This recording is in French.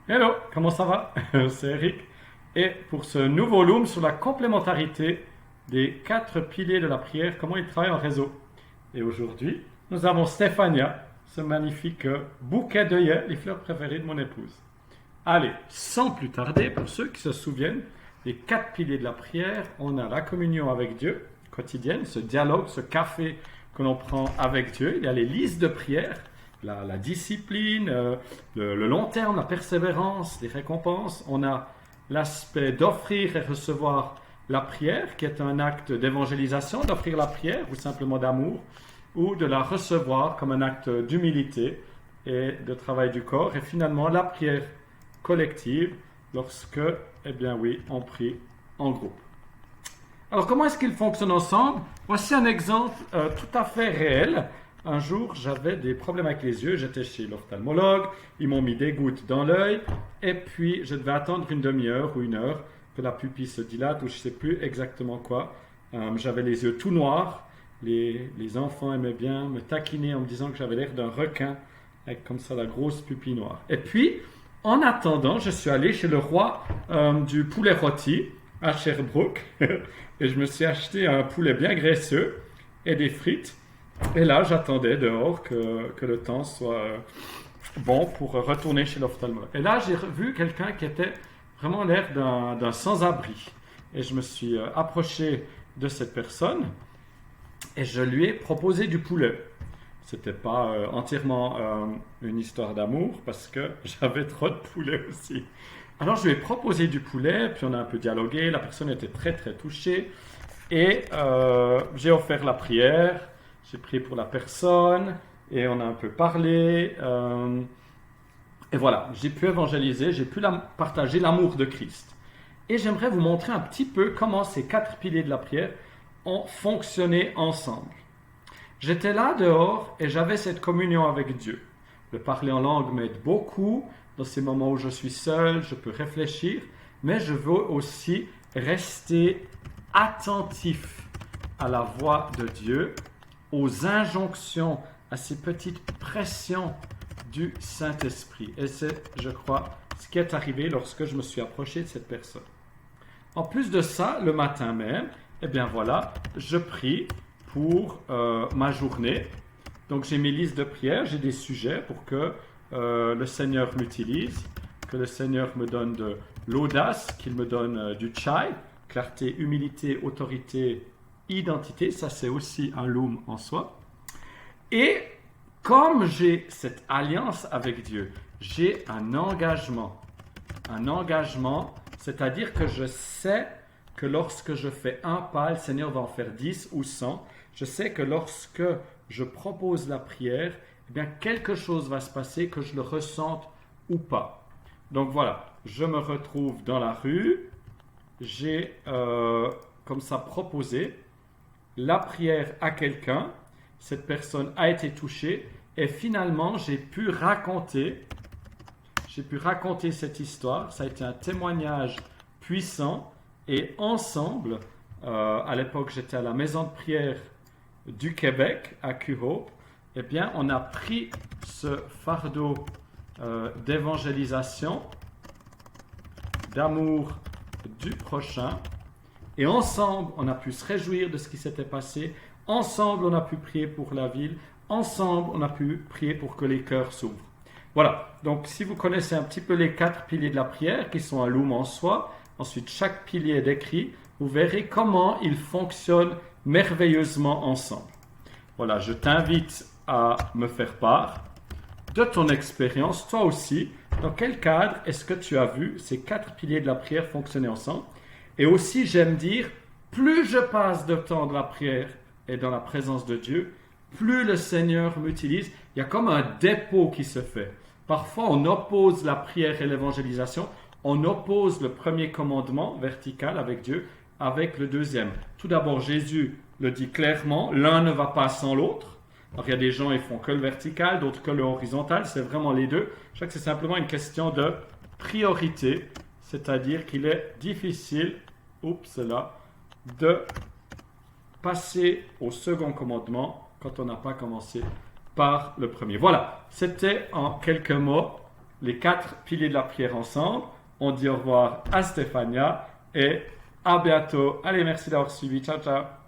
Hello, comment ça va? C'est Eric. Et pour ce nouveau loom sur la complémentarité des quatre piliers de la prière, comment ils travaillent en réseau. Et aujourd'hui, nous avons Stéphania, ce magnifique bouquet d'œillets, les fleurs préférées de mon épouse. Allez, sans plus tarder, pour ceux qui se souviennent, les quatre piliers de la prière, on a la communion avec Dieu quotidienne, ce dialogue, ce café que l'on prend avec Dieu. Il y a les listes de prière, la discipline, le long terme, la persévérance, les récompenses. On a l'aspect d'offrir et recevoir la prière, qui est un acte d'évangélisation, d'offrir la prière, ou simplement d'amour, ou de la recevoir comme un acte d'humilité et de travail du corps. Et finalement, la prière collective, lorsque, eh bien oui, on prie en groupe. Alors, comment est-ce qu'ils fonctionnent ensemble? Voici un exemple tout à fait réel. Un jour, j'avais des problèmes avec les yeux, j'étais chez l'ophtalmologue, ils m'ont mis des gouttes dans l'œil, et puis je devais attendre une demi-heure ou une heure que la pupille se dilate, ou je ne sais plus exactement quoi. J'avais les yeux tout noirs, les enfants aimaient bien me taquiner en me disant que j'avais l'air d'un requin, avec comme ça la grosse pupille noire. Et puis, en attendant, je suis allé chez le roi du poulet rôti à Sherbrooke, et je me suis acheté un poulet bien graisseux et des frites. Et là, j'attendais dehors que le temps soit bon pour retourner chez l'ophtalmologue. Et là, j'ai vu quelqu'un qui était vraiment l'air d'un sans-abri. Et je me suis approché de cette personne et je lui ai proposé du poulet. C'était pas entièrement une histoire d'amour parce que j'avais trop de poulet aussi. Alors, je lui ai proposé du poulet, puis on a un peu dialogué. La personne était très, très touchée. Et j'ai offert la prière. J'ai prié pour la personne et on a un peu parlé. Et voilà, j'ai pu évangéliser, j'ai pu partager l'amour de Christ. Et j'aimerais vous montrer un petit peu comment ces quatre piliers de la prière ont fonctionné ensemble. J'étais là dehors et j'avais cette communion avec Dieu. Le parler en langue m'aide beaucoup. Dans ces moments où je suis seul, je peux réfléchir, mais je veux aussi rester attentif à la voix de Dieu, aux injonctions, à ces petites pressions du Saint-Esprit. Et c'est, je crois, ce qui est arrivé lorsque je me suis approché de cette personne. En plus de ça, le matin même, eh bien voilà, je prie pour ma journée. Donc j'ai mes listes de prières, j'ai des sujets pour que le Seigneur m'utilise, que le Seigneur me donne de l'audace, qu'il me donne du chai, clarté, humilité, autorité, identité, ça c'est aussi un loom en soi. Et comme j'ai cette alliance avec Dieu, j'ai un engagement. Un engagement, c'est-à-dire que je sais que lorsque je fais un pas, le Seigneur va en faire 10 ou 100. Je sais que lorsque je propose la prière, eh bien quelque chose va se passer, que je le ressente ou pas. Donc voilà, je me retrouve dans la rue, j'ai comme ça proposé la prière à quelqu'un, cette personne a été touchée et finalement j'ai pu raconter cette histoire. Ça a été un témoignage puissant et ensemble, à l'époque j'étais à la maison de prière du Québec à Q-Hope, eh bien on a pris ce fardeau d'évangélisation, d'amour du prochain. Et ensemble, on a pu se réjouir de ce qui s'était passé. Ensemble, on a pu prier pour la ville. Ensemble, on a pu prier pour que les cœurs s'ouvrent. Voilà. Donc, si vous connaissez un petit peu les quatre piliers de la prière, qui sont un loom en soi, ensuite chaque pilier est décrit, vous verrez comment ils fonctionnent merveilleusement ensemble. Voilà, je t'invite à me faire part de ton expérience, toi aussi. Dans quel cadre est-ce que tu as vu ces quatre piliers de la prière fonctionner ensemble? Et aussi, j'aime dire, plus je passe de temps dans la prière et dans la présence de Dieu, plus le Seigneur m'utilise. Il y a comme un dépôt qui se fait. Parfois, on oppose la prière et l'évangélisation. On oppose le premier commandement vertical avec Dieu avec le deuxième. Tout d'abord, Jésus le dit clairement, l'un ne va pas sans l'autre. Alors, il y a des gens qui font que le vertical, d'autres que le horizontal. C'est vraiment les deux. Je crois que c'est simplement une question de priorité. C'est-à-dire qu'il est difficile, de passer au second commandement quand on n'a pas commencé par le premier. Voilà, c'était en quelques mots les 4 piliers de la prière ensemble. On dit au revoir à Stéphania et à bientôt. Allez, merci d'avoir suivi. Ciao, ciao.